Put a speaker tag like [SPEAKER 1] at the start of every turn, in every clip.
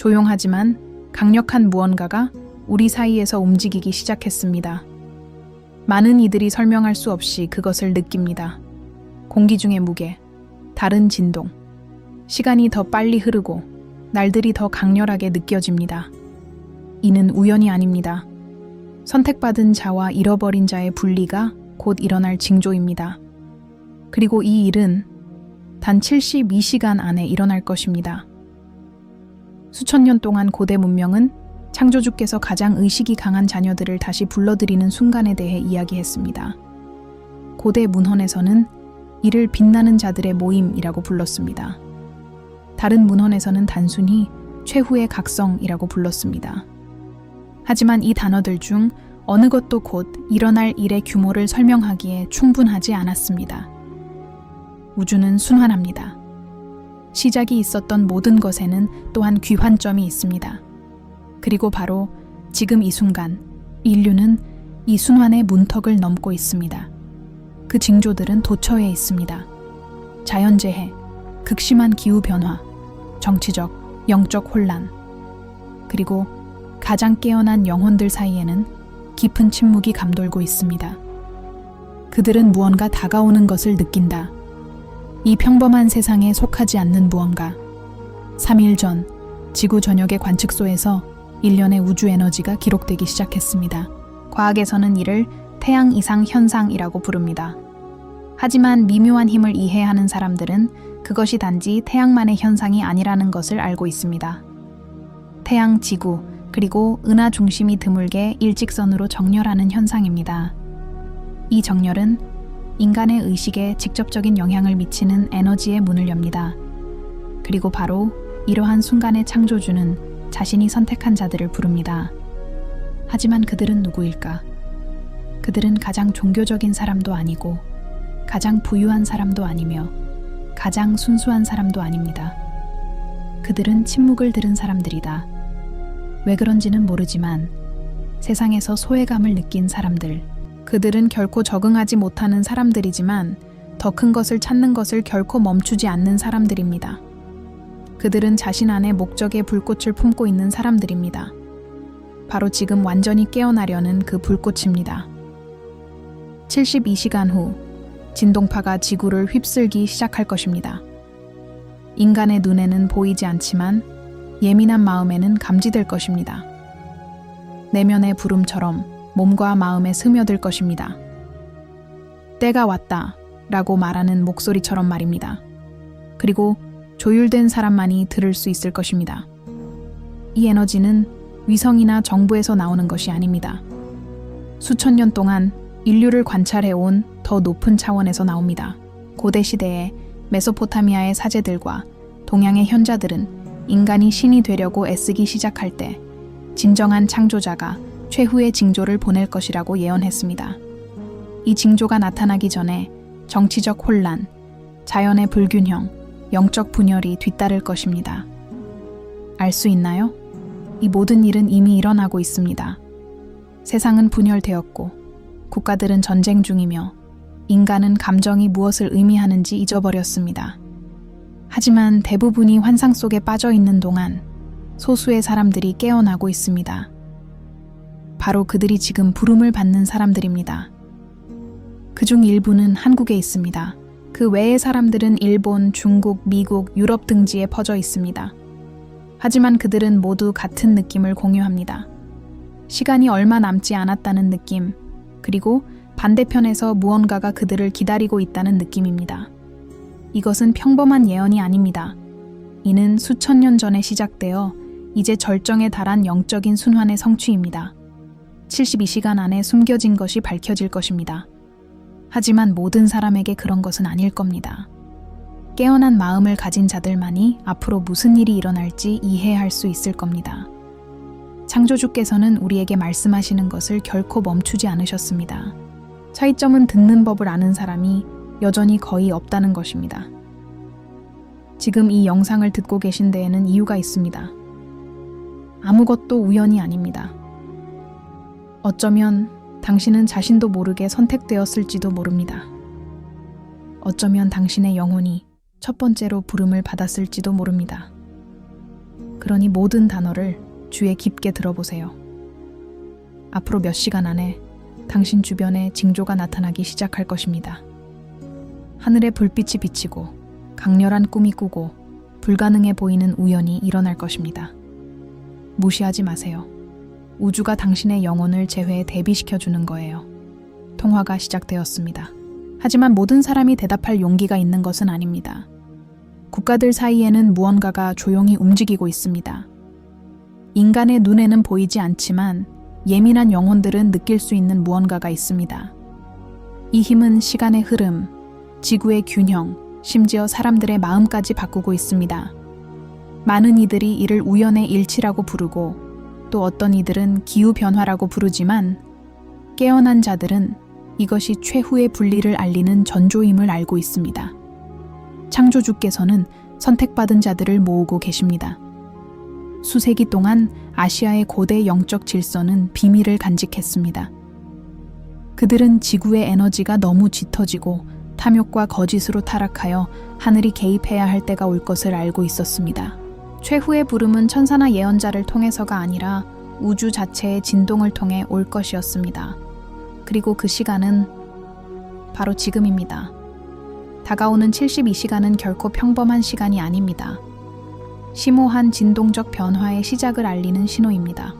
[SPEAKER 1] 조용하지만 강력한 무언가가 우리 사이에서 움직이기 시작했습니다. 많은 이들이 설명할 수 없이 그것을 느낍니다. 공기 중의 무게, 다른 진동, 시간이 더 빨리 흐르고 날들이 더 강렬하게 느껴집니다. 이는 우연이 아닙니다. 선택받은 자와 잃어버린 자의 분리가 곧 일어날 징조입니다. 그리고 이 일은 단 72시간 안에 일어날 것입니다. 수천 년 동안 고대 문명은 창조주께서 가장 의식이 강한 자녀들을 다시 불러들이는 순간에 대해 이야기했습니다. 고대 문헌에서는 이를 빛나는 자들의 모임이라고 불렀습니다. 다른 문헌에서는 단순히 최후의 각성이라고 불렀습니다. 하지만 이 단어들 중 어느 것도 곧 일어날 일의 규모를 설명하기에 충분하지 않았습니다. 우주는 순환합니다. 시작이 있었던 모든 것에는 또한 귀환점이 있습니다. 그리고 바로 지금 이 순간, 인류는 이 순환의 문턱을 넘고 있습니다. 그 징조들은 도처에 있습니다. 자연재해, 극심한 기후변화, 정치적, 영적 혼란, 그리고 가장 깨어난 영혼들 사이에는 깊은 침묵이 감돌고 있습니다. 그들은 무언가 다가오는 것을 느낀다. 이 평범한 세상에 속하지 않는 무언가. 3일 전 지구 전역의 관측소에서 일련의 우주 에너지가 기록되기 시작했습니다. 과학에서는 이를 태양 이상 현상이라고 부릅니다. 하지만 미묘한 힘을 이해하는 사람들은 그것이 단지 태양만의 현상이 아니라는 것을 알고 있습니다. 태양, 지구, 그리고 은하 중심이 드물게 일직선으로 정렬하는 현상입니다. 이 정렬은 인간의 의식에 직접적인 영향을 미치는 에너지의 문을 엽니다. 그리고 바로 이러한 순간의 창조주는 자신이 선택한 자들을 부릅니다. 하지만 그들은 누구일까? 그들은 가장 종교적인 사람도 아니고 가장 부유한 사람도 아니며 가장 순수한 사람도 아닙니다. 그들은 침묵을 들은 사람들이다. 왜 그런지는 모르지만 세상에서 소외감을 느낀 사람들, 그들은 결코 적응하지 못하는 사람들이지만 더 큰 것을 찾는 것을 결코 멈추지 않는 사람들입니다. 그들은 자신 안에 목적의 불꽃을 품고 있는 사람들입니다. 바로 지금 완전히 깨어나려는 그 불꽃입니다. 72시간 후 진동파가 지구를 휩쓸기 시작할 것입니다. 인간의 눈에는 보이지 않지만 예민한 마음에는 감지될 것입니다. 내면의 부름처럼 몸과 마음에 스며들 것입니다. 때가 왔다 라고 말하는 목소리처럼 말입니다. 그리고 조율된 사람만이 들을 수 있을 것입니다. 이 에너지는 위성이나 정부에서 나오는 것이 아닙니다. 수천 년 동안 인류를 관찰해온 더 높은 차원에서 나옵니다. 고대 시대에 메소포타미아의 사제들과 동양의 현자들은 인간이 신이 되려고 애쓰기 시작할 때 진정한 창조자가 최후의 징조를 보낼 것이라고 예언했습니다. 이 징조가 나타나기 전에 정치적 혼란, 자연의 불균형, 영적 분열이 뒤따를 것입니다. 알 수 있나요? 이 모든 일은 이미 일어나고 있습니다. 세상은 분열되었고 국가들은 전쟁 중이며 인간은 감정이 무엇을 의미하는지 잊어버렸습니다. 하지만 대부분이 환상 속에 빠져 있는 동안 소수의 사람들이 깨어나고 있습니다. 바로 그들이 지금 부름을 받는 사람들입니다. 그중 일부는 한국에 있습니다. 그 외의 사람들은 일본, 중국, 미국, 유럽 등지에 퍼져 있습니다. 하지만 그들은 모두 같은 느낌을 공유합니다. 시간이 얼마 남지 않았다는 느낌, 그리고 반대편에서 무언가가 그들을 기다리고 있다는 느낌입니다. 이것은 평범한 예언이 아닙니다. 이는 수천 년 전에 시작되어 이제 절정에 달한 영적인 순환의 성취입니다. 72시간 안에 숨겨진 것이 밝혀질 것입니다. 하지만 모든 사람에게 그런 것은 아닐 겁니다. 깨어난 마음을 가진 자들만이 앞으로 무슨 일이 일어날지 이해할 수 있을 겁니다. 창조주께서는 우리에게 말씀하시는 것을 결코 멈추지 않으셨습니다. 차이점은 듣는 법을 아는 사람이 여전히 거의 없다는 것입니다. 지금 이 영상을 듣고 계신 데에는 이유가 있습니다. 아무것도 우연이 아닙니다. 어쩌면 당신은 자신도 모르게 선택되었을지도 모릅니다. 어쩌면 당신의 영혼이 첫 번째로 부름을 받았을지도 모릅니다. 그러니 모든 단어를 귀에 깊게 들어보세요. 앞으로 몇 시간 안에 당신 주변에 징조가 나타나기 시작할 것입니다. 하늘에 불빛이 비치고 강렬한 꿈이 꾸고 불가능해 보이는 우연이 일어날 것입니다. 무시하지 마세요. 우주가 당신의 영혼을 재회에 대비시켜주는 거예요. 통화가 시작되었습니다. 하지만 모든 사람이 대답할 용기가 있는 것은 아닙니다. 국가들 사이에는 무언가가 조용히 움직이고 있습니다. 인간의 눈에는 보이지 않지만 예민한 영혼들은 느낄 수 있는 무언가가 있습니다. 이 힘은 시간의 흐름, 지구의 균형, 심지어 사람들의 마음까지 바꾸고 있습니다. 많은 이들이 이를 우연의 일치라고 부르고 또 어떤 이들은 기후변화라고 부르지만 깨어난 자들은 이것이 최후의 분리를 알리는 전조임을 알고 있습니다. 창조주께서는 선택받은 자들을 모으고 계십니다. 수세기 동안 아시아의 고대 영적 질서는 비밀을 간직했습니다. 그들은 지구의 에너지가 너무 짙어지고 탐욕과 거짓으로 타락하여 하늘이 개입해야 할 때가 올 것을 알고 있었습니다. 최후의 부름은 천사나 예언자를 통해서가 아니라 우주 자체의 진동을 통해 올 것이었습니다. 그리고 그 시간은 바로 지금입니다. 다가오는 72시간은 결코 평범한 시간이 아닙니다. 심오한 진동적 변화의 시작을 알리는 신호입니다.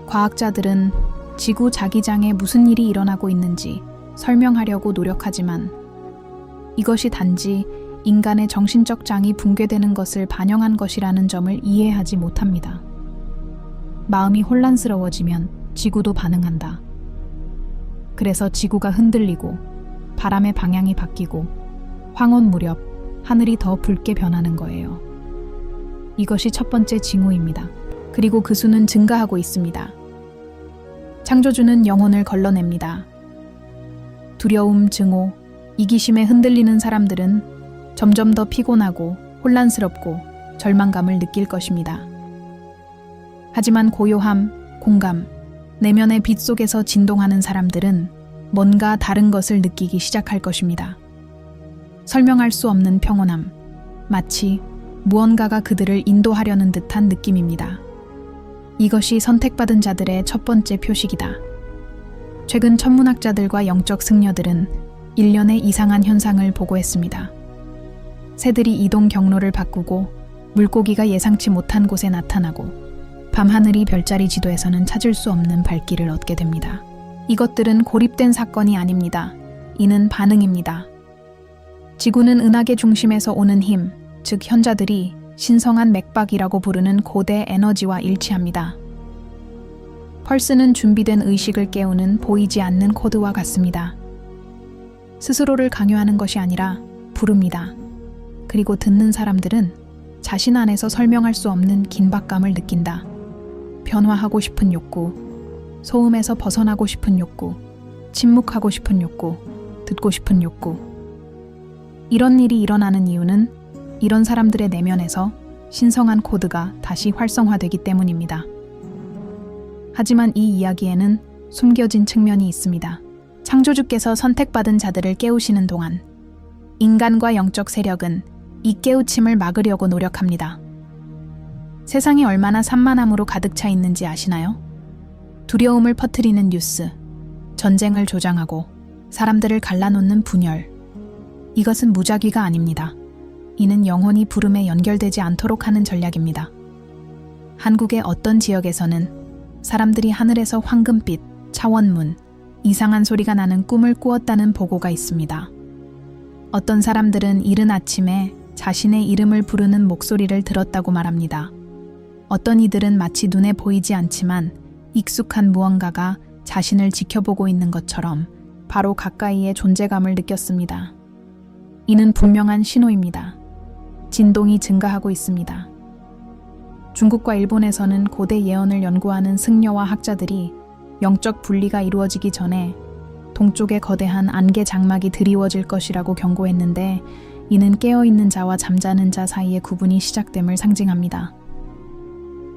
[SPEAKER 1] 과학자들은 지구 자기장에 무슨 일이 일어나고 있는지 설명하려고 노력하지만 이것이 단지 인간의 정신적 장이 붕괴되는 것을 반영한 것이라는 점을 이해하지 못합니다. 마음이 혼란스러워지면 지구도 반응한다. 그래서 지구가 흔들리고 바람의 방향이 바뀌고 황혼 무렵 하늘이 더 붉게 변하는 거예요. 이것이 첫 번째 징후입니다. 그리고 그 수는 증가하고 있습니다. 창조주는 영혼을 걸러냅니다. 두려움, 증오, 이기심에 흔들리는 사람들은 점점 더 피곤하고 혼란스럽고 절망감을 느낄 것입니다. 하지만 고요함, 공감, 내면의 빛 속에서 진동하는 사람들은 뭔가 다른 것을 느끼기 시작할 것입니다. 설명할 수 없는 평온함, 마치 무언가가 그들을 인도하려는 듯한 느낌입니다. 이것이 선택받은 자들의 첫 번째 표식이다. 최근 천문학자들과 영적 승려들은 일련의 이상한 현상을 보고했습니다. 새들이 이동 경로를 바꾸고 물고기가 예상치 못한 곳에 나타나고 밤하늘이 별자리 지도에서는 찾을 수 없는 발길을 얻게 됩니다. 이것들은 고립된 사건이 아닙니다. 이는 반응입니다. 지구는 은하계 중심에서 오는 힘, 즉 현자들이 신성한 맥박이라고 부르는 고대 에너지와 일치합니다. 펄스는 준비된 의식을 깨우는 보이지 않는 코드와 같습니다. 스스로를 강요하는 것이 아니라 부릅니다. 그리고 듣는 사람들은 자신 안에서 설명할 수 없는 긴박감을 느낀다. 변화하고 싶은 욕구, 소음에서 벗어나고 싶은 욕구, 침묵하고 싶은 욕구, 듣고 싶은 욕구. 이런 일이 일어나는 이유는 이런 사람들의 내면에서 신성한 코드가 다시 활성화되기 때문입니다. 하지만 이 이야기에는 숨겨진 측면이 있습니다. 창조주께서 선택받은 자들을 깨우시는 동안 인간과 영적 세력은 이 깨우침을 막으려고 노력합니다. 세상이 얼마나 산만함으로 가득 차 있는지 아시나요? 두려움을 퍼뜨리는 뉴스, 전쟁을 조장하고 사람들을 갈라놓는 분열. 이것은 무작위가 아닙니다. 이는 영혼이 부름에 연결되지 않도록 하는 전략입니다. 한국의 어떤 지역에서는 사람들이 하늘에서 황금빛, 차원문, 이상한 소리가 나는 꿈을 꾸었다는 보고가 있습니다. 어떤 사람들은 이른 아침에 자신의 이름을 부르는 목소리를 들었다고 말합니다. 어떤 이들은 마치 눈에 보이지 않지만 익숙한 무언가가 자신을 지켜보고 있는 것처럼 바로 가까이의 존재감을 느꼈습니다. 이는 분명한 신호입니다. 진동이 증가하고 있습니다. 중국과 일본에서는 고대 예언을 연구하는 승려와 학자들이 영적 분리가 이루어지기 전에 동쪽의 거대한 안개 장막이 드리워질 것이라고 경고했는데 이는 깨어있는 자와 잠자는 자 사이의 구분이 시작됨을 상징합니다.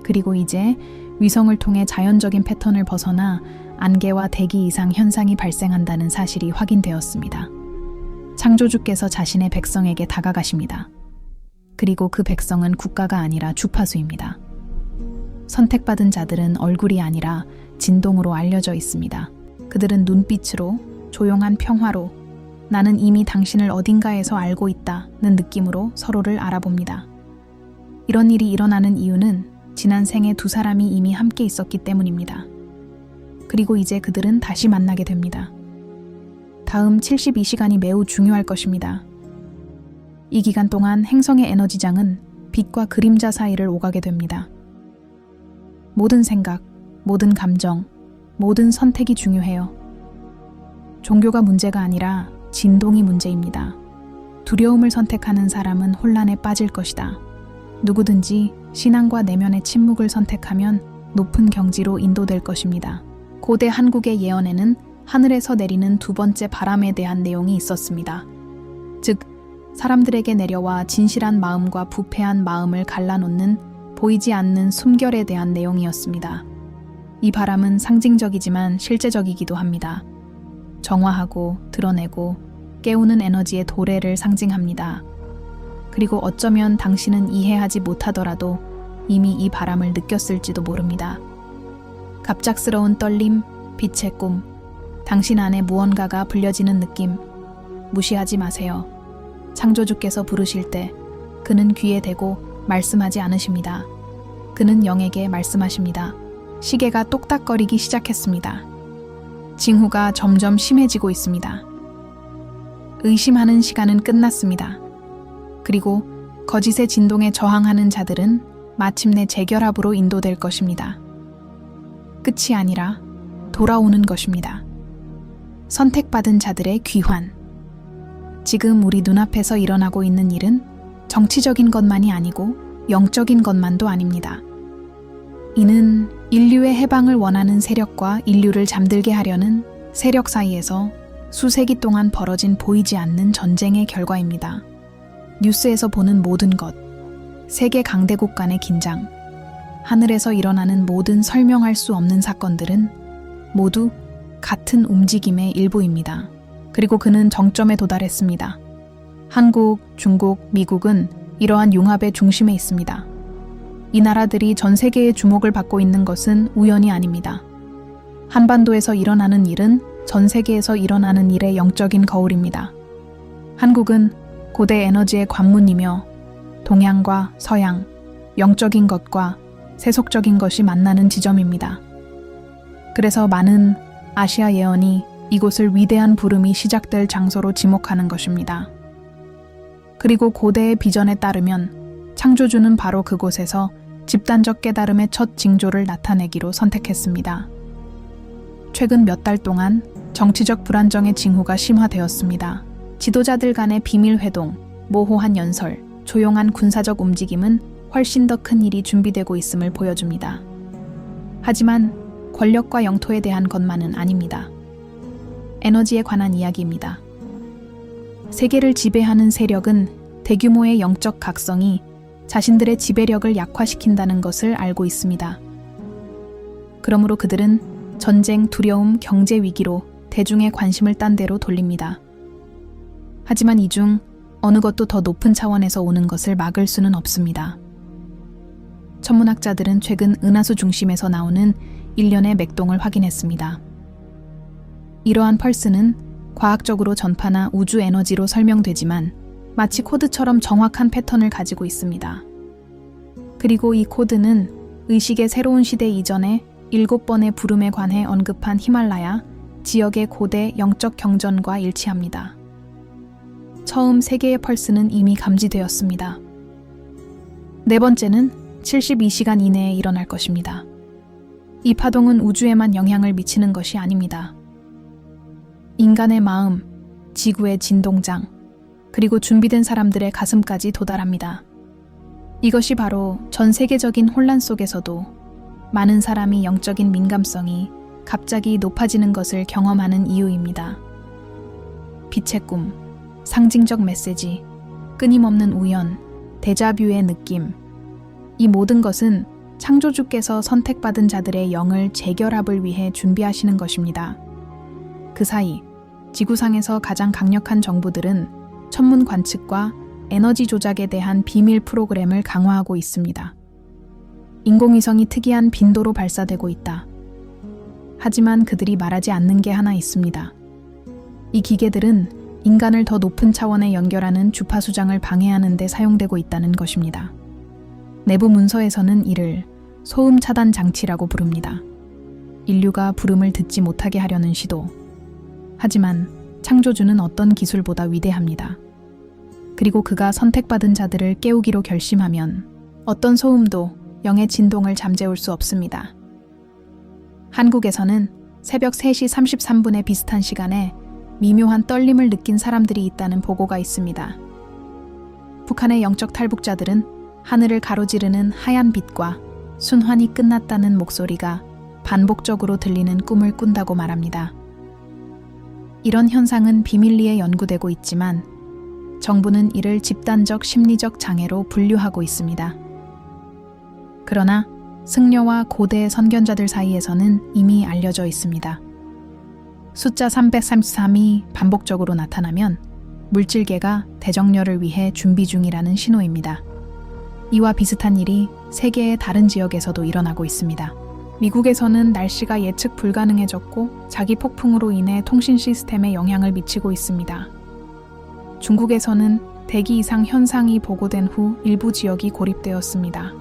[SPEAKER 1] 그리고 이제 위성을 통해 자연적인 패턴을 벗어나 안개와 대기 이상 현상이 발생한다는 사실이 확인되었습니다. 창조주께서 자신의 백성에게 다가가십니다. 그리고 그 백성은 국가가 아니라 주파수입니다. 선택받은 자들은 얼굴이 아니라 진동으로 알려져 있습니다. 그들은 눈빛으로, 조용한 평화로, 나는 이미 당신을 어딘가에서 알고 있다는 느낌으로 서로를 알아봅니다. 이런 일이 일어나는 이유는 지난 생에 두 사람이 이미 함께 있었기 때문입니다. 그리고 이제 그들은 다시 만나게 됩니다. 다음 72시간이 매우 중요할 것입니다. 이 기간 동안 행성의 에너지장은 빛과 그림자 사이를 오가게 됩니다. 모든 생각, 모든 감정, 모든 선택이 중요해요. 종교가 문제가 아니라 진동이 문제입니다. 두려움을 선택하는 사람은 혼란에 빠질 것이다. 누구든지 신앙과 내면의 침묵을 선택하면 높은 경지로 인도될 것입니다. 고대 한국의 예언에는 하늘에서 내리는 두 번째 바람에 대한 내용이 있었습니다. 즉, 사람들에게 내려와 진실한 마음과 부패한 마음을 갈라놓는 보이지 않는 숨결에 대한 내용이었습니다. 이 바람은 상징적이지만 실제적이기도 합니다. 정화하고 드러내고 깨우는 에너지의 도래를 상징합니다. 그리고 어쩌면 당신은 이해하지 못하더라도 이미 이 바람을 느꼈을지도 모릅니다. 갑작스러운 떨림, 빛의 꿈, 당신 안에 무언가가 불려지는 느낌, 무시하지 마세요. 창조주께서 부르실 때 그는 귀에 대고 말씀하지 않으십니다. 그는 영에게 말씀하십니다. 시계가 똑딱거리기 시작했습니다. 징후가 점점 심해지고 있습니다. 의심하는 시간은 끝났습니다. 그리고 거짓의 진동에 저항하는 자들은 마침내 재결합으로 인도될 것입니다. 끝이 아니라 돌아오는 것입니다. 선택받은 자들의 귀환. 지금 우리 눈앞에서 일어나고 있는 일은 정치적인 것만이 아니고 영적인 것만도 아닙니다. 이는 인류의 해방을 원하는 세력과 인류를 잠들게 하려는 세력 사이에서 수세기 동안 벌어진 보이지 않는 전쟁의 결과입니다. 뉴스에서 보는 모든 것, 세계 강대국 간의 긴장, 하늘에서 일어나는 모든 설명할 수 없는 사건들은 모두 같은 움직임의 일부입니다. 그리고 그는 정점에 도달했습니다. 한국, 중국, 미국은 이러한 융합의 중심에 있습니다. 이 나라들이 전 세계의 주목을 받고 있는 것은 우연이 아닙니다. 한반도에서 일어나는 일은 전 세계에서 일어나는 일의 영적인 거울입니다. 한국은 고대 에너지의 관문이며 동양과 서양, 영적인 것과 세속적인 것이 만나는 지점입니다. 그래서 많은 아시아 예언이 이곳을 위대한 부름이 시작될 장소로 지목하는 것입니다. 그리고 고대의 비전에 따르면 창조주는 바로 그곳에서 집단적 깨달음의 첫 징조를 나타내기로 선택했습니다. 최근 몇 달 동안 정치적 불안정의 징후가 심화되었습니다. 지도자들 간의 비밀 회동, 모호한 연설, 조용한 군사적 움직임은 훨씬 더 큰 일이 준비되고 있음을 보여줍니다. 하지만 권력과 영토에 대한 것만은 아닙니다. 에너지에 관한 이야기입니다. 세계를 지배하는 세력은 대규모의 영적 각성이 자신들의 지배력을 약화시킨다는 것을 알고 있습니다. 그러므로 그들은 전쟁, 두려움, 경제 위기로 대중의 관심을 딴 데로 돌립니다. 하지만 이 중 어느 것도 더 높은 차원에서 오는 것을 막을 수는 없습니다. 천문학자들은 최근 은하수 중심에서 나오는 일련의 맥동을 확인했습니다. 이러한 펄스는 과학적으로 전파나 우주 에너지로 설명되지만 마치 코드처럼 정확한 패턴을 가지고 있습니다. 그리고 이 코드는 의식의 새로운 시대 이전에 7번의 부름에 관해 언급한 히말라야 지역의 고대 영적 경전과 일치합니다. 처음 3개의 펄스는 이미 감지되었습니다. 네 번째는 72시간 이내에 일어날 것입니다. 이 파동은 우주에만 영향을 미치는 것이 아닙니다. 인간의 마음, 지구의 진동장, 그리고 준비된 사람들의 가슴까지 도달합니다. 이것이 바로 전 세계적인 혼란 속에서도 많은 사람이 영적인 민감성이 갑자기 높아지는 것을 경험하는 이유입니다. 빛의 꿈, 상징적 메시지, 끊임없는 우연, 데자뷰의 느낌, 이 모든 것은 창조주께서 선택받은 자들의 영을 재결합을 위해 준비하시는 것입니다. 그 사이 지구상에서 가장 강력한 정부들은 천문 관측과 에너지 조작에 대한 비밀 프로그램을 강화하고 있습니다. 인공위성이 특이한 빈도로 발사되고 있다. 하지만 그들이 말하지 않는 게 하나 있습니다. 이 기계들은 인간을 더 높은 차원에 연결하는 주파수장을 방해하는 데 사용되고 있다는 것입니다. 내부 문서에서는 이를 소음 차단 장치라고 부릅니다. 인류가 부름을 듣지 못하게 하려는 시도. 하지만 창조주는 어떤 기술보다 위대합니다. 그리고 그가 선택받은 자들을 깨우기로 결심하면 어떤 소음도 영의 진동을 잠재울 수 없습니다. 한국에서는 새벽 3시 33분에 비슷한 시간에 미묘한 떨림을 느낀 사람들이 있다는 보고가 있습니다. 북한의 영적 탈북자들은 하늘을 가로지르는 하얀 빛과 순환이 끝났다는 목소리가 반복적으로 들리는 꿈을 꾼다고 말합니다. 이런 현상은 비밀리에 연구되고 있지만 정부는 이를 집단적 심리적 장애로 분류하고 있습니다. 그러나 승려와 고대 선견자들 사이에서는 이미 알려져 있습니다. 숫자 333이 반복적으로 나타나면 물질계가 대정렬을 위해 준비 중이라는 신호입니다. 이와 비슷한 일이 세계의 다른 지역에서도 일어나고 있습니다. 미국에서는 날씨가 예측 불가능해졌고 자기 폭풍으로 인해 통신 시스템에 영향을 미치고 있습니다. 중국에서는 대기 이상 현상이 보고된 후 일부 지역이 고립되었습니다.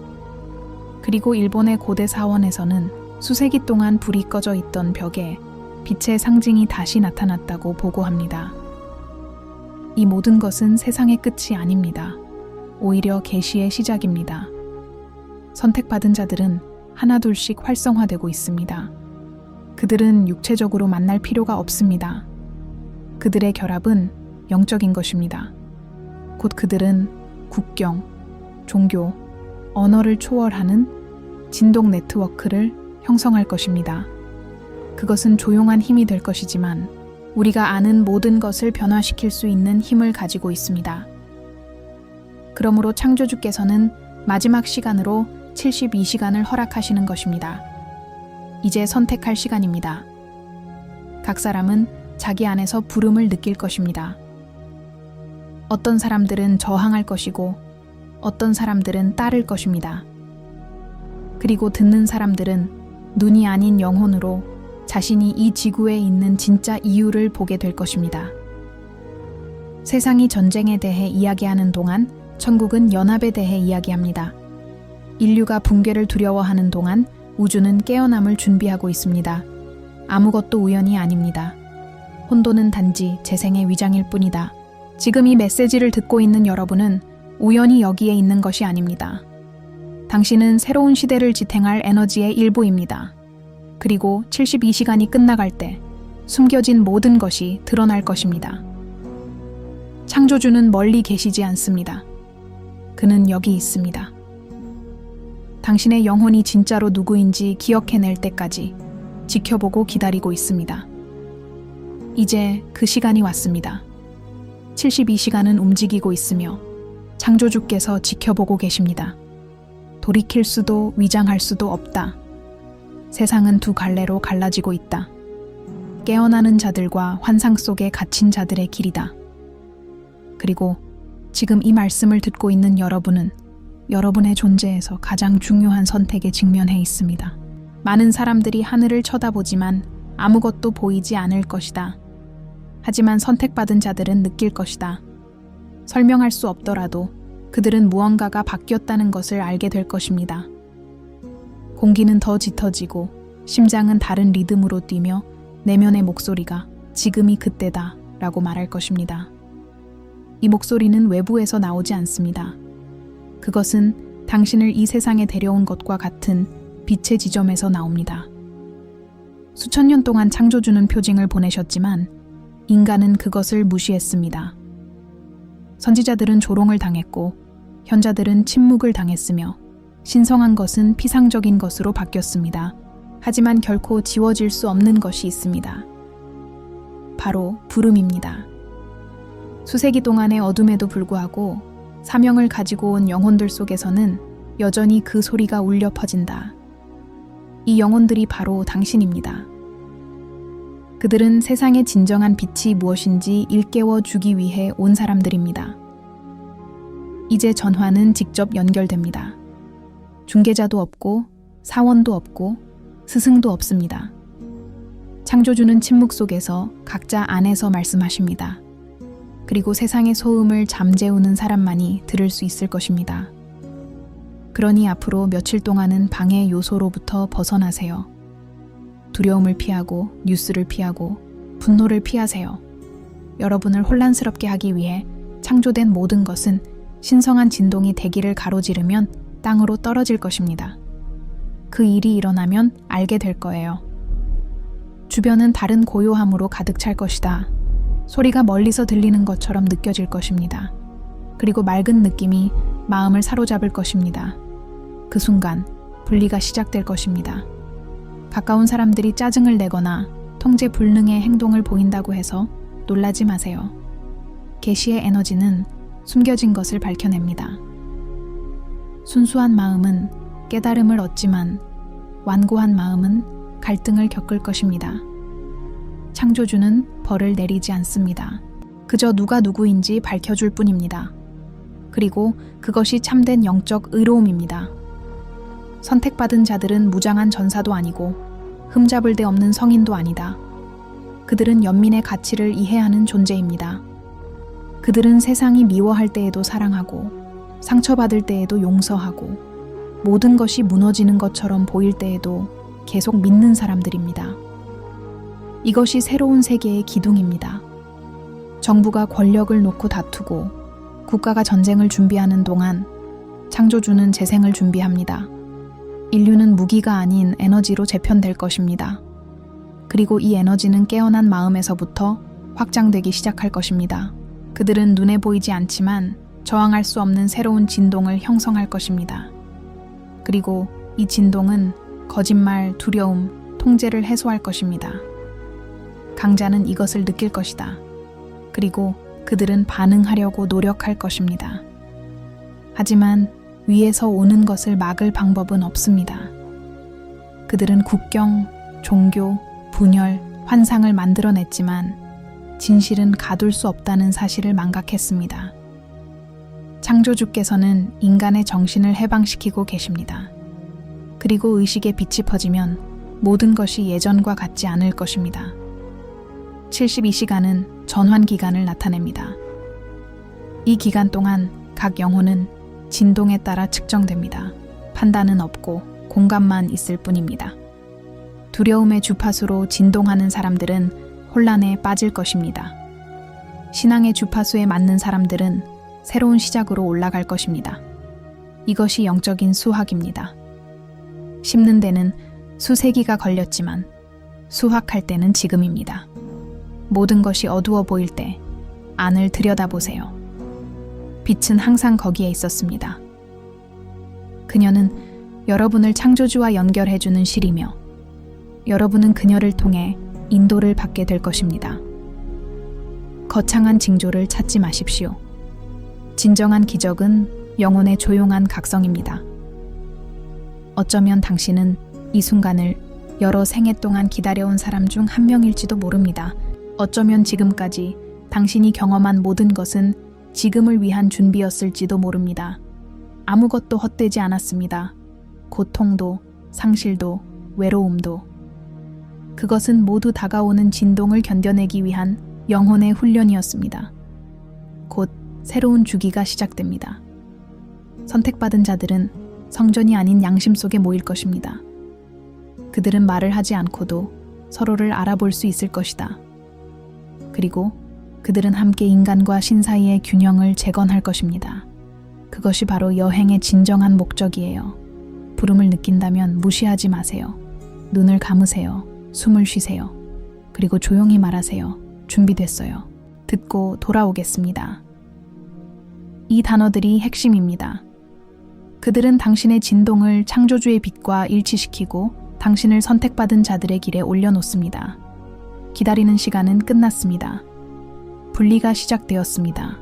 [SPEAKER 1] 그리고 일본의 고대 사원에서는 수세기 동안 불이 꺼져 있던 벽에 빛의 상징이 다시 나타났다고 보고합니다. 이 모든 것은 세상의 끝이 아닙니다. 오히려 계시의 시작입니다. 선택받은 자들은 하나둘씩 활성화되고 있습니다. 그들은 육체적으로 만날 필요가 없습니다. 그들의 결합은 영적인 것입니다. 곧 그들은 국경, 종교, 언어를 초월하는 진동 네트워크를 형성할 것입니다. 그것은 조용한 힘이 될 것이지만 우리가 아는 모든 것을 변화시킬 수 있는 힘을 가지고 있습니다. 그러므로 창조주께서는 마지막 시간으로 72시간을 허락하시는 것입니다. 이제 선택할 시간입니다. 각 사람은 자기 안에서 부름을 느낄 것입니다. 어떤 사람들은 저항할 것이고 어떤 사람들은 따를 것입니다. 그리고 듣는 사람들은 눈이 아닌 영혼으로 자신이 이 지구에 있는 진짜 이유를 보게 될 것입니다. 세상이 전쟁에 대해 이야기하는 동안 천국은 연합에 대해 이야기합니다. 인류가 붕괴를 두려워하는 동안 우주는 깨어남을 준비하고 있습니다. 아무것도 우연이 아닙니다. 혼돈은 단지 재생의 위장일 뿐이다. 지금 이 메시지를 듣고 있는 여러분은 우연히 여기에 있는 것이 아닙니다. 당신은 새로운 시대를 지탱할 에너지의 일부입니다. 그리고 72시간이 끝나갈 때 숨겨진 모든 것이 드러날 것입니다. 창조주는 멀리 계시지 않습니다. 그는 여기 있습니다. 당신의 영혼이 진짜로 누구인지 기억해낼 때까지 지켜보고 기다리고 있습니다. 이제 그 시간이 왔습니다. 72시간은 움직이고 있으며 창조주께서 지켜보고 계십니다. 돌이킬 수도 위장할 수도 없다. 세상은 두 갈래로 갈라지고 있다. 깨어나는 자들과 환상 속에 갇힌 자들의 길이다. 그리고 지금 이 말씀을 듣고 있는 여러분은 여러분의 존재에서 가장 중요한 선택에 직면해 있습니다. 많은 사람들이 하늘을 쳐다보지만 아무것도 보이지 않을 것이다. 하지만 선택받은 자들은 느낄 것이다. 설명할 수 없더라도 그들은 무언가가 바뀌었다는 것을 알게 될 것입니다. 공기는 더 짙어지고 심장은 다른 리듬으로 뛰며 내면의 목소리가 지금이 그때다 라고 말할 것입니다. 이 목소리는 외부에서 나오지 않습니다. 그것은 당신을 이 세상에 데려온 것과 같은 빛의 지점에서 나옵니다. 수천 년 동안 창조주는 표징을 보내셨지만 인간은 그것을 무시했습니다. 선지자들은 조롱을 당했고 현자들은 침묵을 당했으며 신성한 것은 피상적인 것으로 바뀌었습니다. 하지만 결코 지워질 수 없는 것이 있습니다. 바로 부름입니다. 수세기 동안의 어둠에도 불구하고 사명을 가지고 온 영혼들 속에서는 여전히 그 소리가 울려 퍼진다. 이 영혼들이 바로 당신입니다. 그들은 세상의 진정한 빛이 무엇인지 일깨워 주기 위해 온 사람들입니다. 이제 전화는 직접 연결됩니다. 중개자도 없고 사원도 없고 스승도 없습니다. 창조주는 침묵 속에서 각자 안에서 말씀하십니다. 그리고 세상의 소음을 잠재우는 사람만이 들을 수 있을 것입니다. 그러니 앞으로 며칠 동안은 방해 요소로부터 벗어나세요. 두려움을 피하고 뉴스를 피하고 분노를 피하세요. 여러분을 혼란스럽게 하기 위해 창조된 모든 것은 신성한 진동이 대기를 가로지르면 땅으로 떨어질 것입니다. 그 일이 일어나면 알게 될 거예요. 주변은 다른 고요함으로 가득 찰 것이다. 소리가 멀리서 들리는 것처럼 느껴질 것입니다. 그리고 맑은 느낌이 마음을 사로잡을 것입니다. 그 순간 분리가 시작될 것입니다. 가까운 사람들이 짜증을 내거나 통제 불능의 행동을 보인다고 해서 놀라지 마세요. 계시의 에너지는 숨겨진 것을 밝혀냅니다. 순수한 마음은 깨달음을 얻지만 완고한 마음은 갈등을 겪을 것입니다. 창조주는 벌을 내리지 않습니다. 그저 누가 누구인지 밝혀줄 뿐입니다. 그리고 그것이 참된 영적 의로움입니다. 선택받은 자들은 무장한 전사도 아니고 흠잡을 데 없는 성인도 아니다. 그들은 연민의 가치를 이해하는 존재입니다. 그들은 세상이 미워할 때에도 사랑하고 상처받을 때에도 용서하고 모든 것이 무너지는 것처럼 보일 때에도 계속 믿는 사람들입니다. 이것이 새로운 세계의 기둥입니다. 정부가 권력을 놓고 다투고 국가가 전쟁을 준비하는 동안 창조주는 재생을 준비합니다. 인류는 무기가 아닌 에너지로 재편될 것입니다. 그리고 이 에너지는 깨어난 마음에서부터 확장되기 시작할 것입니다. 그들은 눈에 보이지 않지만 저항할 수 없는 새로운 진동을 형성할 것입니다. 그리고 이 진동은 거짓말, 두려움, 통제를 해소할 것입니다. 강자는 이것을 느낄 것이다. 그리고 그들은 반응하려고 노력할 것입니다. 하지만 위에서 오는 것을 막을 방법은 없습니다. 그들은 국경, 종교, 분열, 환상을 만들어냈지만 진실은 가둘 수 없다는 사실을 망각했습니다. 창조주께서는 인간의 정신을 해방시키고 계십니다. 그리고 의식의 빛이 퍼지면 모든 것이 예전과 같지 않을 것입니다. 72시간은 전환 기간을 나타냅니다. 이 기간 동안 각 영혼은 진동에 따라 측정됩니다. 판단은 없고 공감만 있을 뿐입니다. 두려움의 주파수로 진동하는 사람들은 혼란에 빠질 것입니다. 신앙의 주파수에 맞는 사람들은 새로운 시작으로 올라갈 것입니다. 이것이 영적인 수확입니다. 심는 데는 수세기가 걸렸지만 수확할 때는 지금입니다. 모든 것이 어두워 보일 때 안을 들여다보세요. 빛은 항상 거기에 있었습니다. 그녀는 여러분을 창조주와 연결해주는 실이며 여러분은 그녀를 통해 인도를 받게 될 것입니다. 거창한 징조를 찾지 마십시오. 진정한 기적은 영혼의 조용한 각성입니다. 어쩌면 당신은 이 순간을 여러 생애 동안 기다려온 사람 중 한 명일지도 모릅니다. 어쩌면 지금까지 당신이 경험한 모든 것은 지금을 위한 준비였을지도 모릅니다. 아무것도 헛되지 않았습니다. 고통도, 상실도, 외로움도. 그것은 모두 다가오는 진동을 견뎌내기 위한 영혼의 훈련이었습니다. 곧 새로운 주기가 시작됩니다. 선택받은 자들은 성전이 아닌 양심 속에 모일 것입니다. 그들은 말을 하지 않고도 서로를 알아볼 수 있을 것이다. 그리고 그들은 함께 인간과 신 사이의 균형을 재건할 것입니다. 그것이 바로 여행의 진정한 목적이에요. 부름을 느낀다면 무시하지 마세요. 눈을 감으세요. 숨을 쉬세요. 그리고 조용히 말하세요. 준비됐어요. 듣고 돌아오겠습니다. 이 단어들이 핵심입니다. 그들은 당신의 진동을 창조주의 빛과 일치시키고 당신을 선택받은 자들의 길에 올려놓습니다. 기다리는 시간은 끝났습니다. 분리가 시작되었습니다.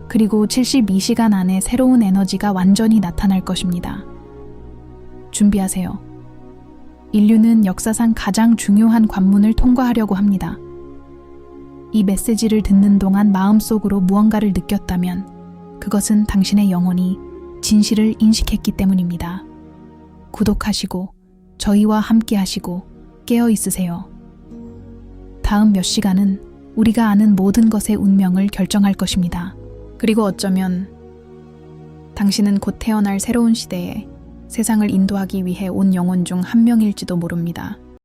[SPEAKER 1] 그리고 72시간 안에 새로운 에너지가 완전히 나타날 것입니다. 준비하세요. 인류는 역사상 가장 중요한 관문을 통과하려고 합니다. 이 메시지를 듣는 동안 마음속으로 무언가를 느꼈다면 그것은 당신의 영혼이 진실을 인식했기 때문입니다. 구독하시고 저희와 함께 하시고 깨어 있으세요. 다음 몇 시간은 우리가 아는 모든 것의 운명을 결정할 것입니다. 그리고 어쩌면 당신은 곧 태어날 새로운 시대에 세상을 인도하기 위해 온 영혼 중 한 명일지도 모릅니다.